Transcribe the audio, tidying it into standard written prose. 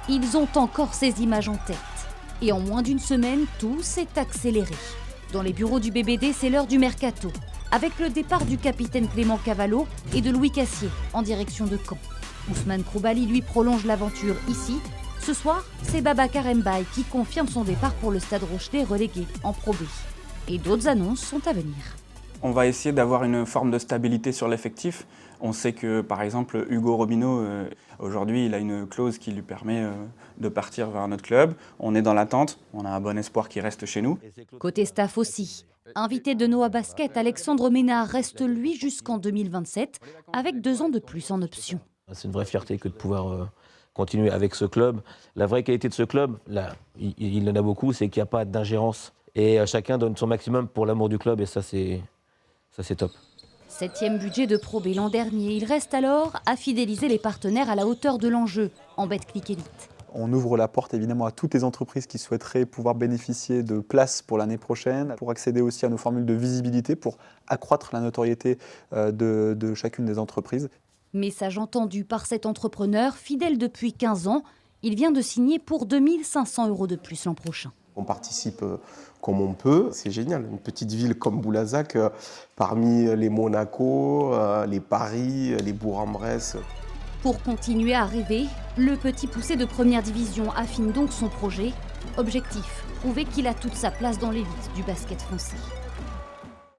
Ils ont encore ces images en tête. Et en moins d'une semaine, tout s'est accéléré. Dans les bureaux du BBD, c'est l'heure du mercato, avec le départ du capitaine Clément Cavallo et de Louis Cassier en direction de Caen. Ousmane Kroumbali, lui, prolonge l'aventure ici. Ce soir, c'est Babacar Mbaye qui confirme son départ pour le Stade Rochelais relégué en Pro B. Et d'autres annonces sont à venir. On va essayer d'avoir une forme de stabilité sur l'effectif. On sait que, par exemple, Hugo Robineau, aujourd'hui, il a une clause qui lui permet de partir vers un autre club. On est dans l'attente, on a un bon espoir qui reste chez nous. Côté staff aussi. Invité de Noah Basket, Alexandre Ménard reste lui jusqu'en 2027, avec 2 ans de plus en option. C'est une vraie fierté que de pouvoir continuer avec ce club. La vraie qualité de ce club, là, il en a beaucoup, c'est qu'il n'y a pas d'ingérence. Et chacun donne son maximum pour l'amour du club et ça c'est top. 7e budget de Pro B l'an dernier. Il reste alors à fidéliser les partenaires à la hauteur de l'enjeu en Betclic Elite. On ouvre la porte évidemment à toutes les entreprises qui souhaiteraient pouvoir bénéficier de places pour l'année prochaine, pour accéder aussi à nos formules de visibilité, pour accroître la notoriété de chacune des entreprises. Message entendu par cet entrepreneur, fidèle depuis 15 ans. Il vient de signer pour 2 500 € de plus l'an prochain. On participe comme on peut, c'est génial. Une petite ville comme Boulazac, parmi les Monaco, les Paris, les Bourg-en-Bresse. Pour continuer à rêver, le petit poussé de première division affine donc son projet. Objectif, prouver qu'il a toute sa place dans l'élite du basket français.